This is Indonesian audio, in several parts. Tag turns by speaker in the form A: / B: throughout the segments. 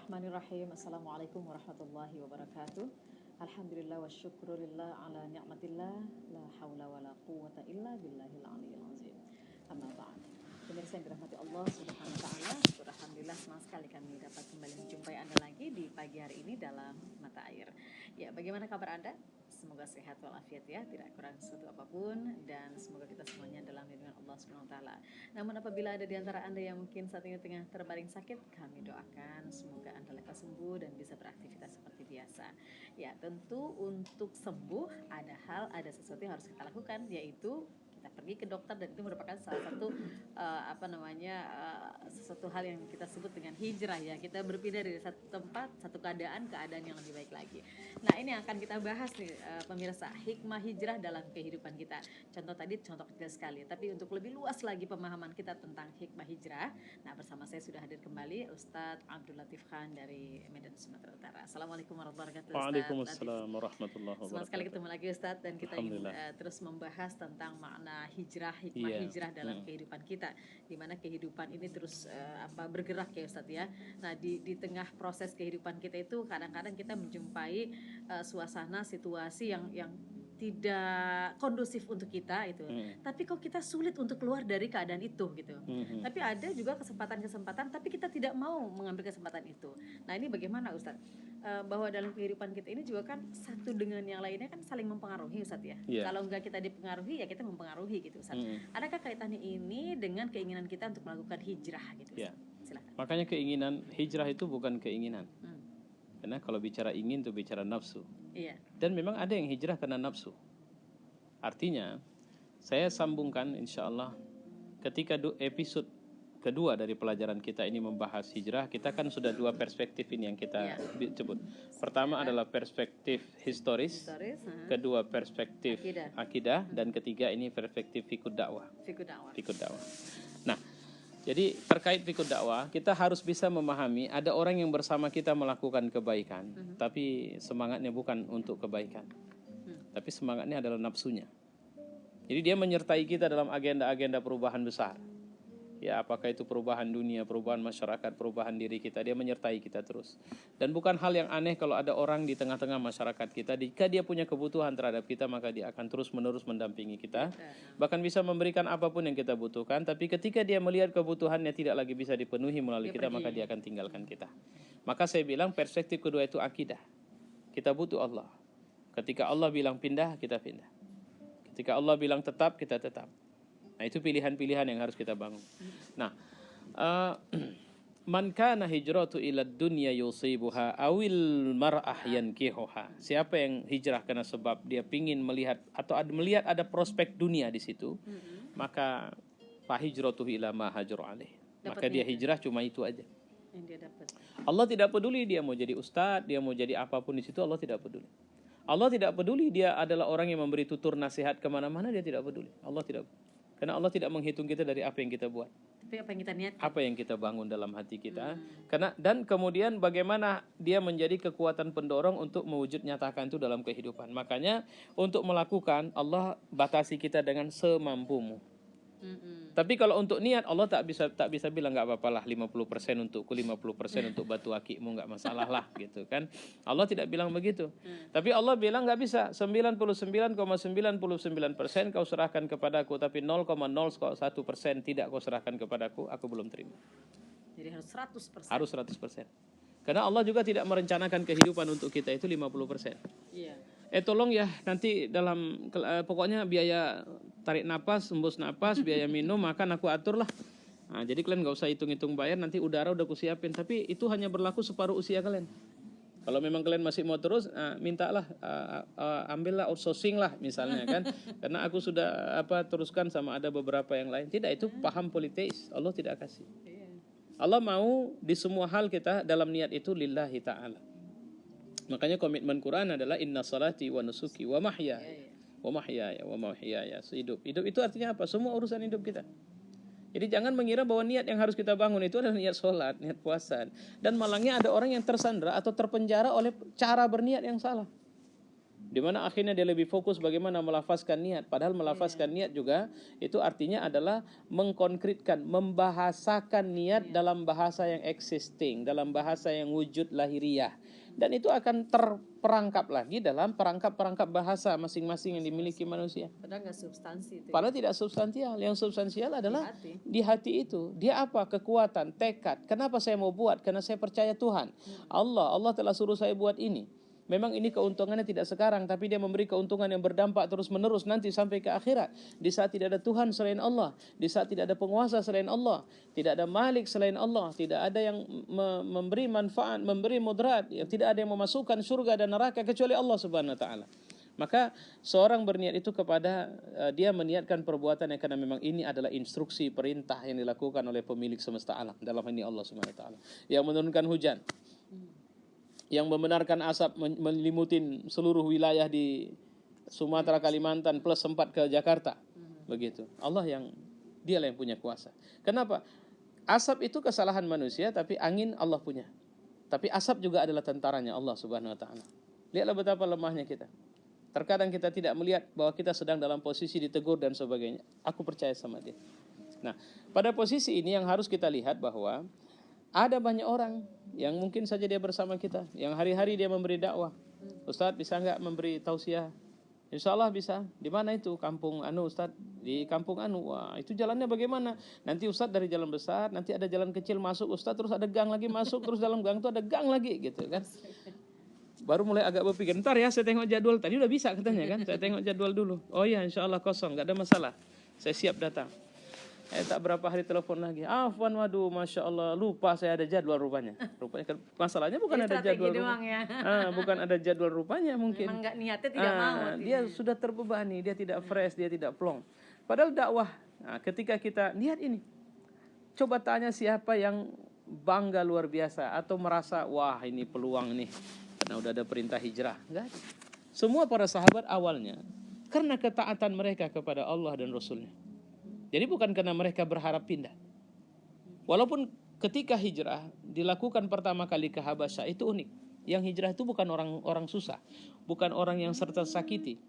A: Bismillahirrahmanirrahim. Assalamualaikum warahmatullahi wabarakatuh. Alhamdulillah wa syukurillah ala ni'matillah. La hawla wa la quwata illa billahil aliyil azim. Amma ba'd. Pemirsa yang dirahmati Allah subhanahu wa ta'ala, alhamdulillah senang sekali kami dapat kembali menjumpai Anda lagi di pagi hari ini dalam Mata Air. Ya, bagaimana kabar Anda? Semoga sehat walafiat ya, tidak kurang sesuatu apapun, dan semoga kita semuanya dalam lindungan Allah Subhanahu wa taala. Namun apabila ada di antara Anda yang mungkin saat ini tengah terbaring sakit, kami doakan semoga Anda lekas sembuh dan bisa beraktivitas seperti biasa. Ya, tentu untuk sembuh ada sesuatu yang harus kita lakukan, yaitu kita pergi ke dokter, dan itu merupakan salah satu sesuatu hal yang kita sebut dengan hijrah ya. Kita berpindah dari satu tempat, satu keadaan yang lebih baik lagi. Nah, ini yang akan kita bahas nih pemirsa, hikmah hijrah dalam kehidupan kita. Contoh kecil sekali, tapi untuk lebih luas lagi pemahaman kita tentang hikmah hijrah, nah bersama saya sudah hadir kembali Ustadz Abdul Latif Khan dari Medan, Sumatera Utara. Assalamualaikum warahmatullahi wabarakatuh.
B: Waalaikumsalam warahmatullahi wabarakatuh.
A: Senang sekali ketemu lagi Ustadz, dan kita ingin terus membahas tentang makna hijrah, hikmah hijrah dalam kehidupan kita, di mana kehidupan ini terus bergerak ya Ustadz ya. Nah, di tengah proses kehidupan kita itu kadang-kadang kita menjumpai suasana situasi yang tidak kondusif untuk kita itu. Tapi kok kita sulit untuk keluar dari keadaan itu gitu. Tapi ada juga kesempatan-kesempatan, tapi kita tidak mau mengambil kesempatan itu. Nah, ini bagaimana Ustadz? Bahwa dalam kehidupan kita ini juga kan satu dengan yang lainnya kan saling mempengaruhi Ustadz ya. Kalau enggak kita dipengaruhi ya kita mempengaruhi gitu Ustadz. Adakah kaitannya ini dengan keinginan kita untuk melakukan hijrah gitu Ustadz? Silakan.
B: Makanya keinginan hijrah itu bukan keinginan. Karena kalau bicara ingin itu bicara nafsu. Dan memang ada yang hijrah karena nafsu. Artinya saya sambungkan insya Allah ketika episode kedua dari pelajaran kita ini membahas hijrah, kita kan sudah dua perspektif ini yang kita sebut. Pertama adalah perspektif historis, kedua perspektif akidah, dan ketiga ini perspektif fiqh dakwah. Nah, jadi terkait fiqh dakwah, kita harus bisa memahami ada orang yang bersama kita melakukan kebaikan, tapi semangatnya bukan untuk kebaikan, tapi semangatnya adalah nafsunya. Jadi dia menyertai kita dalam agenda-agenda perubahan besar. Ya, apakah itu perubahan dunia, perubahan masyarakat, perubahan diri kita, dia menyertai kita terus. Dan bukan hal yang aneh kalau ada orang di tengah-tengah masyarakat kita, jika dia punya kebutuhan terhadap kita, maka dia akan terus-menerus mendampingi kita, bahkan bisa memberikan apapun yang kita butuhkan. Tapi ketika dia melihat kebutuhannya tidak lagi bisa dipenuhi melalui kita, maka dia akan tinggalkan kita. Maka saya bilang perspektif kedua itu akidah. Kita butuh Allah. Ketika Allah bilang pindah, kita pindah. Ketika Allah bilang tetap, kita tetap. Nah, itu pilihan-pilihan yang harus kita bangun. Nah, man kana hijratu ila dunya yusibuha awil mar'ah yankihuha. Siapa yang hijrah karena sebab dia pingin melihat atau melihat ada prospek dunia di situ, maka fa hijratu ila ma hajar alaih. Maka dia hijrah cuma itu aja. Yang dia dapat. Allah tidak peduli dia mau jadi ustadz, dia mau jadi apapun di situ, Allah tidak peduli. Allah tidak peduli dia adalah orang yang memberi tutur nasihat kemana-mana, dia tidak peduli. Allah tidak peduli. Karena Allah tidak menghitung kita dari apa yang kita buat,
A: tapi apa yang kita niatkan,
B: apa yang kita bangun dalam hati kita. Dan kemudian bagaimana dia menjadi kekuatan pendorong untuk mewujud nyatakan itu dalam kehidupan. Makanya untuk melakukan, Allah batasi kita dengan semampumu. Tapi kalau untuk niat, Allah tak bisa bilang nggak apa-apa lah, 50% untukku, 50% untuk batu akimu, nggak masalah lah gitu kan. Allah tidak bilang begitu. Tapi Allah bilang nggak bisa, 99,99% kau serahkan kepadaku, tapi 0,01% tidak kau serahkan kepadaku, aku belum terima.
A: Jadi harus 100%.
B: Harus 100%. Karena Allah juga tidak merencanakan kehidupan untuk kita itu 50%. Tolong ya nanti dalam pokoknya biaya tarik napas, hembus napas, biaya minum, makan aku atur lah. Nah, jadi kalian nggak usah hitung-hitung bayar, nanti udara udah aku siapin. Tapi itu hanya berlaku separuh usia kalian. Kalau memang kalian masih mau terus, mintalah, ambillah outsourcing lah misalnya kan. Karena aku sudah teruskan sama ada beberapa yang lain. Tidak, itu paham politis. Allah tidak kasih. Allah mau di semua hal kita dalam niat itu lillahi ta'ala. Makanya komitmen Quran adalah inna salati wa nusuki wa mahyaya wa mahyaya. Hidup itu artinya apa? Semua urusan hidup kita. Jadi jangan mengira bahwa niat yang harus kita bangun itu adalah niat sholat, niat puasa. Dan malangnya ada orang yang tersandra atau terpenjara oleh cara berniat yang salah. Dimana akhirnya dia lebih fokus bagaimana melafazkan niat. Padahal melafazkan niat juga itu artinya adalah mengkonkretkan, membahasakan niat dalam bahasa yang existing, dalam bahasa yang wujud lahiriah. Dan itu akan terperangkap lagi dalam perangkap-perangkap bahasa masing-masing yang dimiliki manusia.
A: Padahal nggak substansi itu.
B: Padahal tidak substansial. Yang substansial adalah di hati itu. Dia apa? Kekuatan, tekad. Kenapa saya mau buat? Karena saya percaya Tuhan. Allah telah suruh saya buat ini. Memang ini keuntungannya tidak sekarang, tapi dia memberi keuntungan yang berdampak terus-menerus nanti sampai ke akhirat. Di saat tidak ada Tuhan selain Allah, di saat tidak ada penguasa selain Allah, tidak ada malik selain Allah, tidak ada yang memberi manfaat, memberi mudarat, tidak ada yang memasukkan surga dan neraka kecuali Allah Subhanahu wa taala. Maka seorang berniat itu kepada dia meniatkan perbuatan yang karena memang ini adalah instruksi perintah yang dilakukan oleh pemilik semesta alam, dalam ini Allah Subhanahu wa taala, yang menurunkan hujan, yang membenarkan asap melimutin seluruh wilayah di Sumatera, Kalimantan plus sempat ke Jakarta. Begitu. Allah yang dialah yang punya kuasa. Kenapa? Asap itu kesalahan manusia, tapi angin Allah punya. Tapi asap juga adalah tentaranya Allah Subhanahu wa taala. Lihatlah betapa lemahnya kita. Terkadang kita tidak melihat bahwa kita sedang dalam posisi ditegur dan sebagainya. Aku percaya sama dia. Nah, pada posisi ini yang harus kita lihat bahwa ada banyak orang yang mungkin saja dia bersama kita, yang hari-hari dia memberi dakwah. Ustadz bisa nggak memberi tausiah? Insya Allah bisa. Di mana itu? Kampung anu Ustadz, di kampung anu. Wah, itu jalannya bagaimana? Nanti Ustadz dari jalan besar, nanti ada jalan kecil masuk Ustadz, terus ada gang lagi masuk, terus dalam gang itu ada gang lagi gitu kan. Baru mulai agak berpikir, ntar ya saya tengok jadwal. Tadi udah bisa katanya kan, saya tengok jadwal dulu. Oh iya insya Allah kosong, nggak ada masalah. Saya siap datang. Tak berapa hari telepon lagi. Afwan, waduh, masya Allah, lupa saya ada jadwal rupanya. Rupanya masalahnya bukan ada jadwal doang ya. Bukan ada jadwal rupanya mungkin.
A: Memang nggak niatnya tidak mau.
B: Dia sudah terbebani, dia tidak fresh, dia tidak plong. Padahal dakwah. Nah, ketika kita lihat ini, coba tanya siapa yang bangga luar biasa atau merasa wah ini peluang nih karena udah ada perintah hijrah. Enggak. Semua para sahabat awalnya karena ketaatan mereka kepada Allah dan Rasulnya. Jadi bukan karena mereka berharap pindah. Walaupun ketika hijrah dilakukan pertama kali ke Habasyah itu unik. Yang hijrah itu bukan orang-orang susah, bukan orang yang serta sakiti,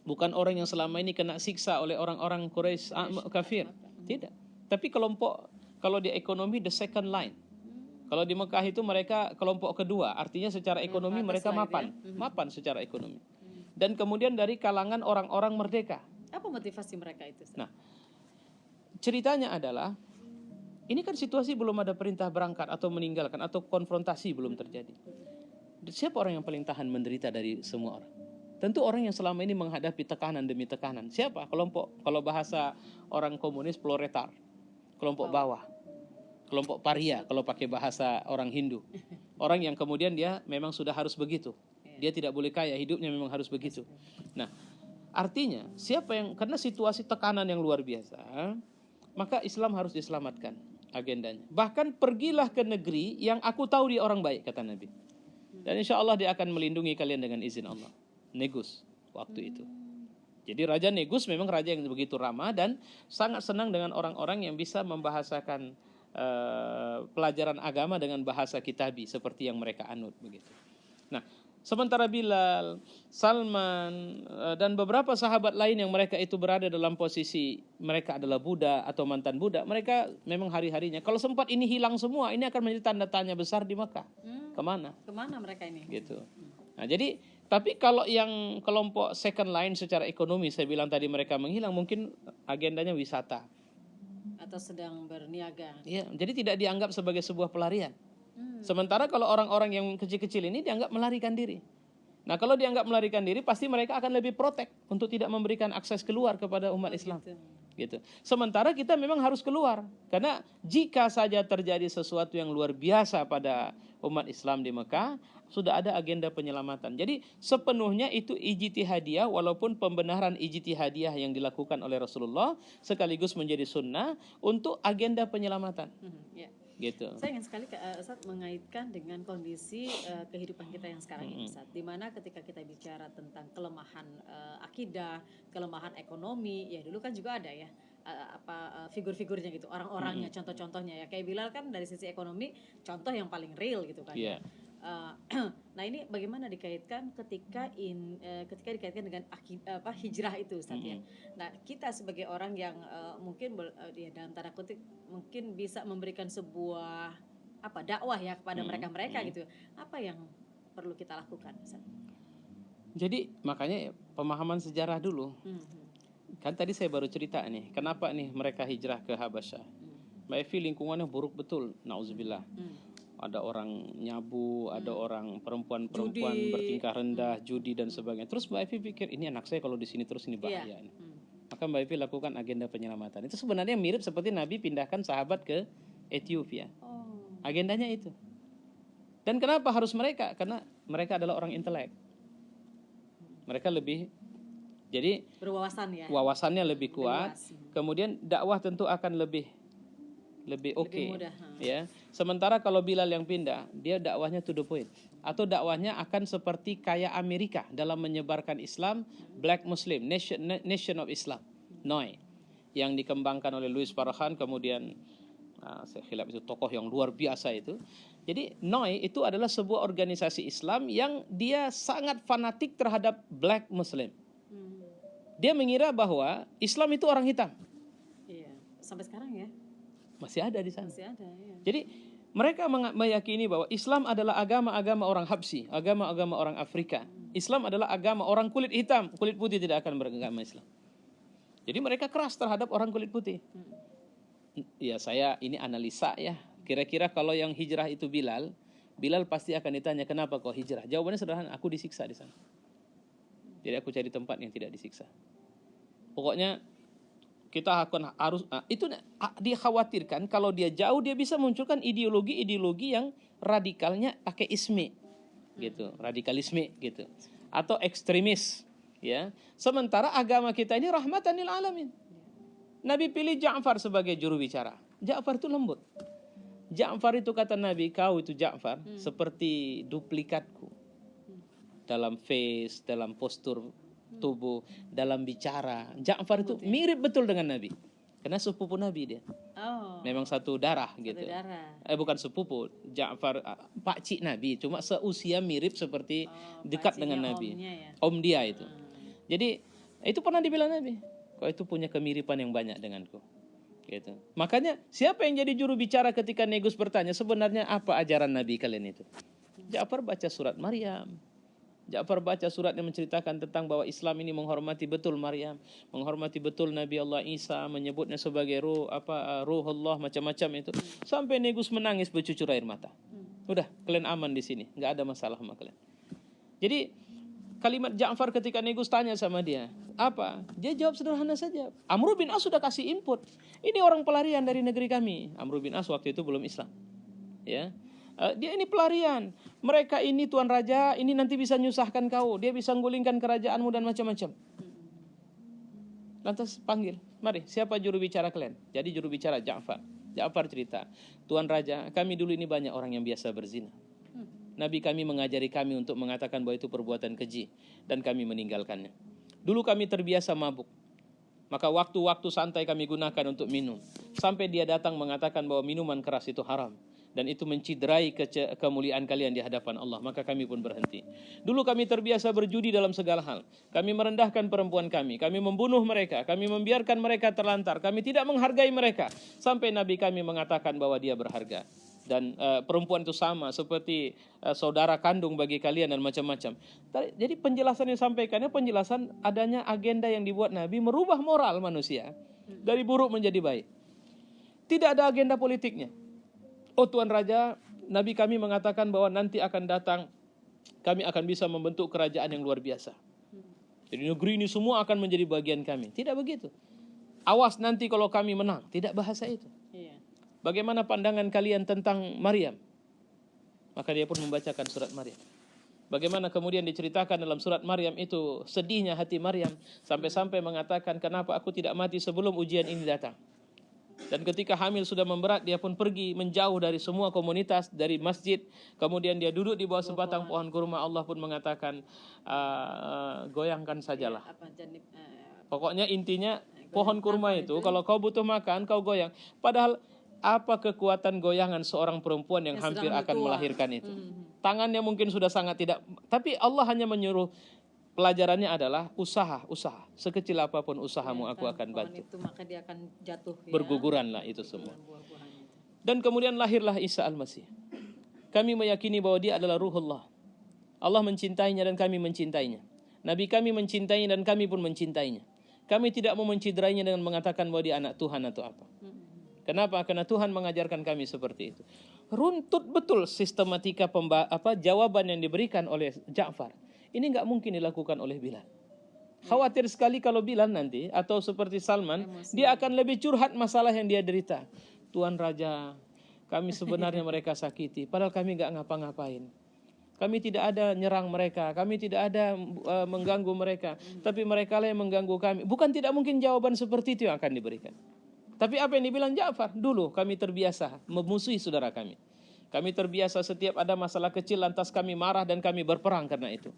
B: bukan orang yang selama ini kena siksa oleh orang-orang Quraisy kafir. Tidak. Tapi kelompok, kalau di ekonomi the second line. Kalau di Mekah itu mereka kelompok kedua, artinya secara ekonomi mereka mapan, mapan secara ekonomi. Dan kemudian dari kalangan orang-orang merdeka.
A: Apa motivasi mereka itu?
B: Nah, ceritanya adalah ini kan situasi belum ada perintah berangkat atau meninggalkan atau konfrontasi belum terjadi. Siapa orang yang paling tahan menderita dari semua orang? Tentu orang yang selama ini menghadapi tekanan demi tekanan. Siapa? Kelompok, kalau bahasa orang komunis, proletar, kelompok bawah, kelompok paria kalau pakai bahasa orang Hindu. Orang yang kemudian dia memang sudah harus begitu. Dia tidak boleh kaya, hidupnya memang harus begitu. Nah, artinya siapa yang karena situasi tekanan yang luar biasa, maka Islam harus diselamatkan agendanya. Bahkan pergilah ke negeri yang aku tahu dia orang baik, kata Nabi. Dan insya Allah dia akan melindungi kalian dengan izin Allah. Negus waktu itu. Jadi Raja Negus memang raja yang begitu ramah dan sangat senang dengan orang-orang yang bisa membahasakan pelajaran agama dengan bahasa kitabi seperti yang mereka anut begitu. Nah, sementara Bilal, Salman, dan beberapa sahabat lain yang mereka itu berada dalam posisi mereka adalah budak atau mantan budak, mereka memang hari-harinya. Kalau sempat ini hilang semua, ini akan menjadi tanda tanya besar di Mekah. Kemana?
A: Kemana mereka ini?
B: Gitu. Nah, jadi, tapi kalau yang kelompok second line secara ekonomi, saya bilang tadi mereka menghilang, mungkin agendanya wisata.
A: Atau sedang berniaga.
B: Ya, jadi tidak dianggap sebagai sebuah pelarian. Sementara kalau orang-orang yang kecil-kecil ini dianggap melarikan diri. Nah, kalau dianggap melarikan diri, pasti mereka akan lebih protek untuk tidak memberikan akses keluar kepada umat Islam. Gitu. Sementara kita memang harus keluar. Karena jika saja terjadi sesuatu yang luar biasa pada umat Islam di Mekah, sudah ada agenda penyelamatan. Jadi sepenuhnya itu ijtihadiyah, walaupun pembenaran ijtihadiyah yang dilakukan oleh Rasulullah sekaligus menjadi sunnah untuk agenda penyelamatan. Gitu.
A: Saya ingin sekali Ustaz mengaitkan dengan kondisi kehidupan kita yang sekarang ini, Ustaz. Dimana ketika kita bicara tentang kelemahan akidah, kelemahan ekonomi, ya dulu kan juga ada ya figur-figurnya gitu, orang-orangnya, contoh-contohnya ya. Kayak Bilal kan dari sisi ekonomi contoh yang paling real gitu kan.
B: Yeah.
A: Nah ini bagaimana dikaitkan ketika dikaitkan dengan hijrah itu, Ustaz ya. Nah kita sebagai orang yang mungkin ya dalam tanda kutip mungkin bisa memberikan sebuah dakwah ya kepada mereka gitu. Apa yang perlu kita lakukan, Ustaz?
B: Jadi makanya pemahaman sejarah dulu. Kan tadi saya baru cerita nih, kenapa nih mereka hijrah ke Habasyah. Mbak Evi, lingkungannya buruk betul, nauzubillah. Ada orang nyabu, ada orang perempuan bertingkah rendah, judi dan sebagainya. Terus Mbak Evi pikir, ini anak saya kalau di sini terus ini bahaya. Maka Mbak Evi lakukan agenda penyelamatan. Itu sebenarnya mirip seperti Nabi pindahkan sahabat ke Ethiopia. Agendanya itu. Dan kenapa harus mereka? Karena mereka adalah orang intelek. Mereka lebih, jadi
A: berwawasan ya.
B: Wawasannya lebih kuat. Kemudian dakwah tentu akan lebih oke. Ya. Sementara kalau Bilal yang pindah, dia dakwahnya to the point. Atau dakwahnya akan seperti kayak Amerika dalam menyebarkan Islam, Black Muslim, Nation of Islam, NOI, yang dikembangkan oleh Louis Farrakhan. Kemudian saya khilaf itu tokoh yang luar biasa itu. Jadi NOI itu adalah sebuah organisasi Islam yang dia sangat fanatik terhadap Black Muslim. Dia mengira bahwa Islam itu orang hitam.
A: Iya, sampai sekarang ya.
B: Masih ada di sana.
A: Masih ada, ya.
B: Jadi mereka meyakini bahwa Islam adalah agama-agama orang Habsyi, agama-agama orang Afrika. Islam adalah agama orang kulit hitam, kulit putih tidak akan beragama Islam. Jadi mereka keras terhadap orang kulit putih. Ya saya ini analisa ya. Kira-kira kalau yang hijrah itu Bilal pasti akan ditanya kenapa kau hijrah. Jawabannya sederhana, aku disiksa di sana. Jadi aku cari tempat yang tidak disiksa. Pokoknya kita akan harus itu dikhawatirkan kalau dia jauh dia bisa munculkan ideologi yang radikalnya pakai ismi gitu, radikalisme gitu atau ekstremis ya. Sementara agama kita ini rahmatan lil alamin. Nabi pilih Ja'far sebagai juru bicara. Ja'far itu lembut. Ja'far itu kata Nabi, kau itu Ja'far seperti duplikatku. Dalam face, dalam postur tubuh, dalam bicara. Ja'far itu mirip betul dengan Nabi. Karena sepupu Nabi dia. Memang satu darah gitu. Bukan sepupu, Ja'far pakcik Nabi, cuma seusia mirip seperti dekat dengan Nabi. Om dia itu. Jadi itu pernah dibilang Nabi, kau itu punya kemiripan yang banyak denganku. Gitu. Makanya siapa yang jadi juru bicara ketika Negus bertanya sebenarnya apa ajaran Nabi kalian itu? Ja'far baca surat Maryam. Ja'far baca surat yang menceritakan tentang bahwa Islam ini menghormati betul Maryam, menghormati betul Nabi Allah Isa, menyebutnya sebagai ruhullah, macam-macam itu. Sampai Negus menangis bercucur air mata. Udah, kalian aman di sini, nggak ada masalah sama kalian. Jadi kalimat Ja'far ketika Negus tanya sama dia, apa? Dia jawab sederhana saja. Amr bin As sudah kasih input. Ini orang pelarian dari negeri kami. Amr bin As waktu itu belum Islam. Ya. Dia ini pelarian. Mereka ini tuan raja, ini nanti bisa nyusahkan kau. Dia bisa menggulingkan kerajaanmu dan macam-macam. Lantas panggil, mari siapa juru bicara kalian? Jadi juru bicara Ja'far. Ja'far cerita, tuan raja, kami dulu ini banyak orang yang biasa berzina. Nabi kami mengajari kami untuk mengatakan bahwa itu perbuatan keji. Dan kami meninggalkannya. Dulu kami terbiasa mabuk. Maka waktu-waktu santai kami gunakan untuk minum. Sampai dia datang mengatakan bahwa minuman keras itu haram. Dan itu menciderai kemuliaan kalian di hadapan Allah. Maka kami pun berhenti. Dulu kami terbiasa berjudi dalam segala hal. Kami merendahkan perempuan kami. Kami membunuh mereka. Kami membiarkan mereka terlantar. Kami tidak menghargai mereka. Sampai Nabi kami mengatakan bahwa dia berharga. Dan perempuan itu sama seperti saudara kandung bagi kalian dan macam-macam. Jadi penjelasan yang disampaikannya penjelasan adanya agenda yang dibuat Nabi merubah moral manusia. Dari buruk menjadi baik. Tidak ada agenda politiknya. Oh Tuan Raja, Nabi kami mengatakan bahwa nanti akan datang, kami akan bisa membentuk kerajaan yang luar biasa. Jadi negeri ini semua akan menjadi bagian kami. Tidak begitu. Awas nanti kalau kami menang. Tidak bahasa itu. Bagaimana pandangan kalian tentang Maryam? Maka dia pun membacakan surat Maryam. Bagaimana kemudian diceritakan dalam surat Maryam itu sedihnya hati Maryam. Sampai-sampai mengatakan kenapa aku tidak mati sebelum ujian ini datang. Dan ketika hamil sudah memberat, dia pun pergi menjauh dari semua komunitas, dari masjid. Kemudian dia duduk di bawah sebatang pohon kurma. Allah pun mengatakan, goyangkan sajalah. Pokoknya intinya pohon kurma itu, kalau kau butuh makan, kau goyang. Padahal apa kekuatan goyangan seorang perempuan yang hampir akan melahirkan itu. Tangannya mungkin sudah sangat tidak, tapi Allah hanya menyuruh, pelajarannya adalah usaha. Sekecil apapun usahamu, aku akan bantu.
A: Itu, maka dia akan jatuh,
B: berguguranlah itu semua. Dan kemudian lahirlah Isa Al-Masih. Kami meyakini bahwa dia adalah Ruhullah. Allah mencintainya dan kami mencintainya. Nabi kami mencintainya dan kami pun mencintainya. Kami tidak mau menciderainya dengan mengatakan bahwa dia anak Tuhan atau apa. Kenapa? Karena Tuhan mengajarkan kami seperti itu. Runtut betul sistematika jawaban yang diberikan oleh Ja'far. Ini nggak mungkin dilakukan oleh Bilal. Khawatir sekali kalau Bilal nanti, atau seperti Salman, dia akan lebih curhat masalah yang dia derita. Tuan Raja, kami sebenarnya mereka sakiti, padahal kami nggak ngapa-ngapain. Kami tidak ada nyerang mereka, kami tidak ada mengganggu mereka, tapi mereka lah yang mengganggu kami. Bukan tidak mungkin jawaban seperti itu yang akan diberikan. Tapi apa yang dibilang Ja'far? Dulu kami terbiasa memusuhi saudara kami. Kami terbiasa setiap ada masalah kecil lantas kami marah dan kami berperang karena itu.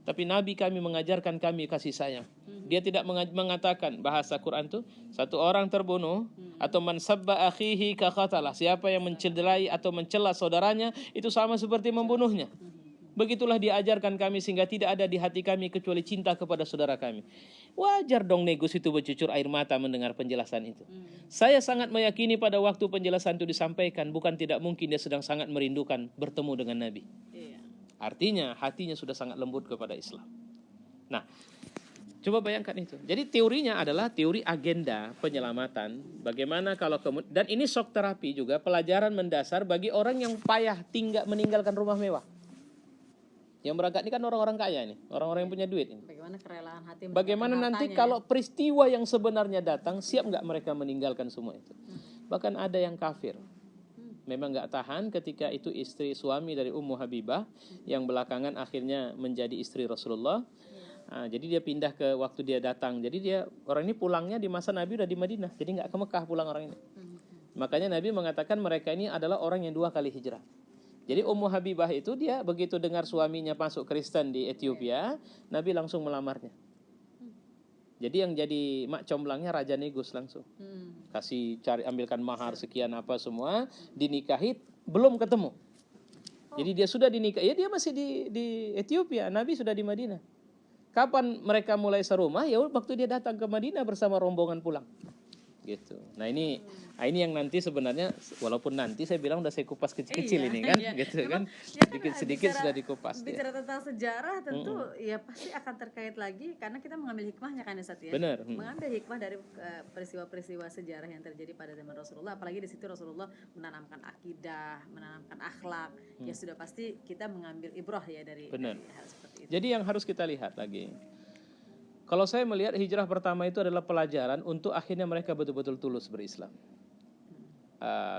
B: Tapi Nabi kami mengajarkan kami kasih sayang. Dia tidak mengatakan, bahasa Quran itu, satu orang terbunuh atau man sabba akhihi ka qatalah. Siapa yang mencederai atau mencela saudaranya itu sama seperti membunuhnya. Begitulah diajarkan kami sehingga tidak ada di hati kami kecuali cinta kepada saudara kami. Wajar dong Negus itu bercucur air mata mendengar penjelasan itu. Saya sangat meyakini pada waktu penjelasan itu disampaikan, bukan tidak mungkin dia sedang sangat merindukan bertemu dengan Nabi. Artinya hatinya sudah sangat lembut kepada Islam. Nah, coba bayangkan itu. Jadi teorinya adalah teori agenda penyelamatan. Bagaimana kalau dan ini shock terapi juga, pelajaran mendasar bagi orang yang payah meninggalkan rumah mewah. Yang berangkat ini kan orang-orang kaya ini, orang-orang yang punya duit ini.
A: Bagaimana kerelaan hati?
B: Bagaimana nanti kalau peristiwa yang sebenarnya datang, siap nggak mereka meninggalkan semua itu? Bahkan ada yang kafir. Memang nggak tahan ketika itu istri suami dari Ummu Habibah yang belakangan akhirnya menjadi istri Rasulullah. Nah, jadi dia pindah ke waktu dia datang. Jadi dia orang ini pulangnya di masa Nabi udah di Madinah. Jadi nggak ke Mekah pulang orang ini. Makanya Nabi mengatakan mereka ini adalah orang yang 2 kali hijrah. Jadi Ummu Habibah itu dia begitu dengar suaminya masuk Kristen di Ethiopia, Nabi langsung melamarnya. Jadi yang jadi mak comblangnya Raja Negus langsung. Kasih ambilkan mahar sekian apa semua, dinikahi belum ketemu. Jadi dia sudah dinikahi, ya dia masih di Ethiopia, Nabi sudah di Madinah. Kapan mereka mulai serumah? Ya waktu dia datang ke Madinah bersama rombongan pulang. Gitu. Nah ini yang nanti sebenarnya, walaupun nanti saya bilang udah saya kupas kecil-kecil ini kan, gitu kan, sedikit sudah dikupas.
A: Bicara tentang sejarah tentu ya pasti akan terkait lagi karena kita mengambil hikmahnya kan Ustaz ya.
B: Benar.
A: Mengambil hikmah dari peristiwa-peristiwa sejarah yang terjadi pada zaman Rasulullah, apalagi di situ Rasulullah menanamkan akidah, menanamkan akhlak, ya sudah pasti kita mengambil ibrah ya dari hal seperti itu. Jadi
B: yang harus kita lihat lagi, kalau saya melihat hijrah pertama itu adalah pelajaran untuk akhirnya mereka betul-betul tulus berislam.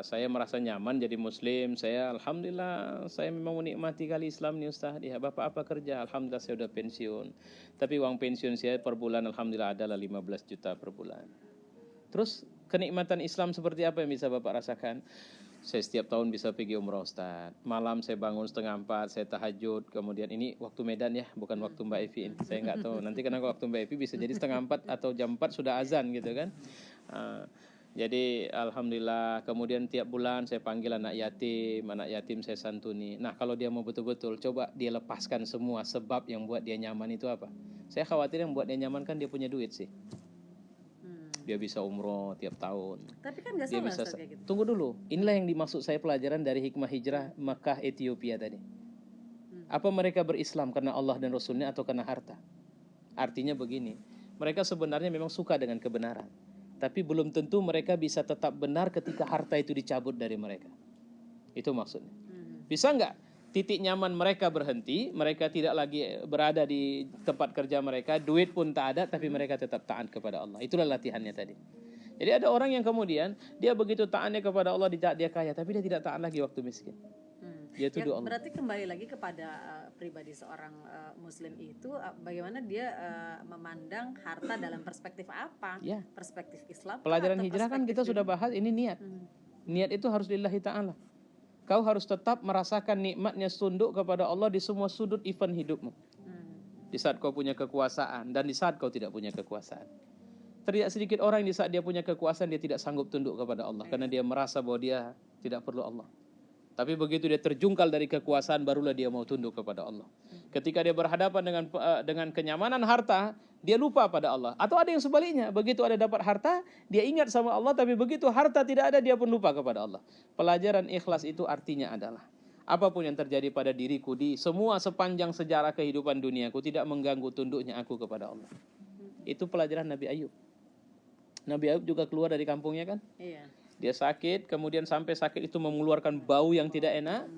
B: Saya merasa nyaman jadi muslim. Saya alhamdulillah saya memang menikmati kali Islam nih Ustaz. Ya Bapak apa kerja? Alhamdulillah saya udah pensiun. Tapi uang pensiun saya per bulan alhamdulillah adalah 15 juta per bulan. Terus kenikmatan Islam seperti apa yang bisa Bapak rasakan? Saya setiap tahun bisa pergi umrah Ustaz. Malam saya bangun 3:30, saya tahajud. Kemudian ini waktu Medan ya, bukan waktu Mbak Evi. Saya nggak tahu. Nanti karena waktu Mbak Evi bisa jadi 3:30 atau jam 4 sudah azan gitu kan. Jadi alhamdulillah. Kemudian tiap bulan saya panggil anak yatim saya santuni. Nah kalau dia mau betul-betul, coba dia lepaskan semua sebab yang buat dia nyaman itu apa. Saya khawatir yang buat dia nyaman kan dia punya duit sih. Dia bisa umroh tiap tahun.
A: Tapi kan nggak salah kayak gitu.
B: Tunggu dulu. Inilah yang dimaksud saya pelajaran dari hikmah hijrah Makkah Ethiopia tadi. Apa mereka berislam karena Allah dan Rasulnya atau karena harta? Artinya begini. Mereka sebenarnya memang suka dengan kebenaran. Tapi belum tentu mereka bisa tetap benar ketika harta itu dicabut dari mereka. Itu maksudnya. Bisa nggak titik nyaman mereka berhenti, mereka tidak lagi berada di tempat kerja mereka, duit pun tak ada, tapi mereka tetap taat kepada Allah. Itulah latihannya tadi. Jadi ada orang yang kemudian dia begitu taatnya kepada Allah, dia kaya, tapi dia tidak taat lagi waktu miskin. Dia tuduh Allah.
A: Berarti kembali lagi kepada pribadi seorang Muslim itu, bagaimana dia memandang harta dalam perspektif apa?
B: Ya.
A: Perspektif Islam.
B: Pelajaran hijrah kan kita sudah bahas, ini niat. Niat itu harus lillahi ta'ala. Kau harus tetap merasakan nikmatnya tunduk kepada Allah di semua sudut event hidupmu. Di saat kau punya kekuasaan dan di saat kau tidak punya kekuasaan. Tidak sedikit orang di saat dia punya kekuasaan dia tidak sanggup tunduk kepada Allah karena dia merasa bahwa dia tidak perlu Allah. Tapi begitu dia terjungkal dari kekuasaan barulah dia mau tunduk kepada Allah. Ketika dia berhadapan dengan kenyamanan harta, dia lupa pada Allah. Atau ada yang sebaliknya, begitu ada dapat harta, dia ingat sama Allah, tapi begitu harta tidak ada dia pun lupa kepada Allah. Pelajaran ikhlas itu artinya adalah apapun yang terjadi pada diriku di semua sepanjang sejarah kehidupan duniaku tidak mengganggu tunduknya aku kepada Allah. Itu pelajaran Nabi Ayub. Nabi Ayub juga keluar dari kampungnya kan? Iya. Dia sakit, kemudian sampai sakit itu mengeluarkan bau yang tidak enak,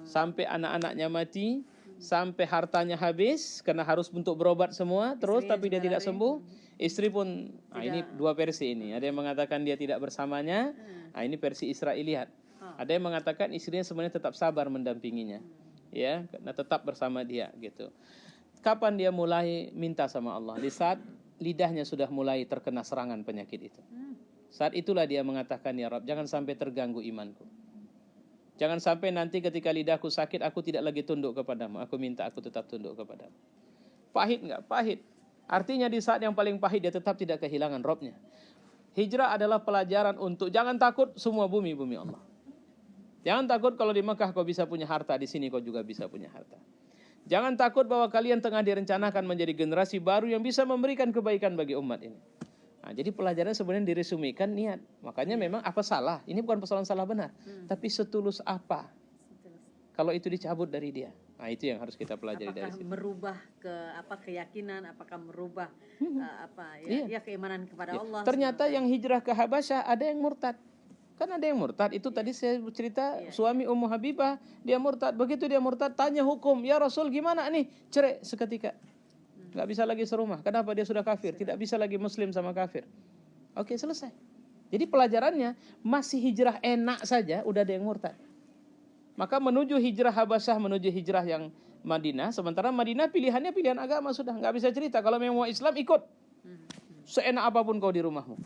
B: sampai anak-anaknya mati, sampai hartanya habis karena harus untuk berobat semua, terus tapi dia tidak sembuh. Istri pun, ini dua versi ini. Ada yang mengatakan dia tidak bersamanya, ini versi Israiliyat. Ada yang mengatakan istrinya sebenarnya tetap sabar mendampinginya, ya, karena tetap bersama dia gitu. Kapan dia mulai minta sama Allah? Di saat lidahnya sudah mulai terkena serangan penyakit itu. Saat itulah dia mengatakan, ya Rabb, jangan sampai terganggu imanku. Jangan sampai nanti ketika lidahku sakit, aku tidak lagi tunduk kepadamu. Aku minta aku tetap tunduk kepadamu. Pahit nggak? Pahit. Artinya di saat yang paling pahit, dia tetap tidak kehilangan Rabbnya. Hijrah adalah pelajaran untuk jangan takut semua bumi Allah. Jangan takut kalau di Mekah kau bisa punya harta, di sini kau juga bisa punya harta. Jangan takut bahwa kalian tengah direncanakan menjadi generasi baru yang bisa memberikan kebaikan bagi umat ini. Nah, jadi pelajaran sebenarnya diresumikan niat. Makanya memang apa salah? Ini bukan persoalan salah benar. Tapi setulus apa? Kalau itu dicabut dari dia. Nah, itu yang harus kita pelajari dari situ.
A: Merubah keyakinan, apakah merubah keimanan kepada Allah.
B: Ternyata yang hijrah ke Habasyah ada yang murtad. Kan ada yang murtad. Itu tadi saya cerita suami Ummu Habibah, dia murtad. Begitu dia murtad, tanya hukum, "Ya Rasul, gimana nih?" Cerai seketika. Nggak bisa lagi serumah. Kenapa? Dia sudah kafir. Tidak bisa lagi muslim sama kafir. Oke, selesai. Jadi pelajarannya masih hijrah enak saja udah ada yang murtad. Maka menuju hijrah Habasyah, menuju hijrah yang Madinah. Sementara Madinah pilihannya pilihan agama sudah. Nggak bisa cerita. Kalau memang mau Islam ikut. Seenak apapun kau di rumahmu.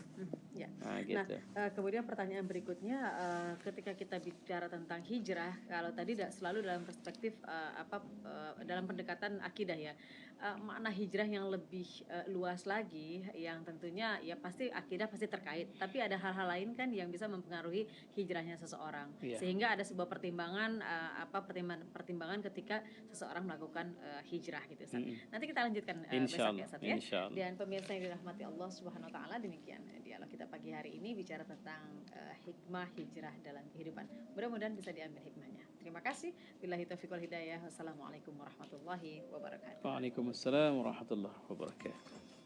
A: Nah, gitu. Kemudian pertanyaan berikutnya, ketika kita bicara tentang hijrah, kalau tadi tidak selalu dalam perspektif dalam pendekatan akidah ya, makna hijrah yang lebih luas lagi, yang tentunya ya pasti akidah pasti terkait, tapi ada hal-hal lain kan yang bisa mempengaruhi hijrahnya seseorang, sehingga ada sebuah pertimbangan ketika seseorang melakukan hijrah gitu. Nanti kita lanjutkan besok ya, Ustaz, ya. Dan pemirsa yang dirahmati Allah Subhanahu Wa Taala, demikian dialog kita pagi hari ini bicara tentang hikmah hijrah dalam kehidupan. Mudah-mudahan bisa diambil hikmahnya. Terima kasih. Billahi taufiq wal hidayah. Wassalamualaikum warahmatullahi wabarakatuh.
B: Waalaikumsalam warahmatullahi wabarakatuh.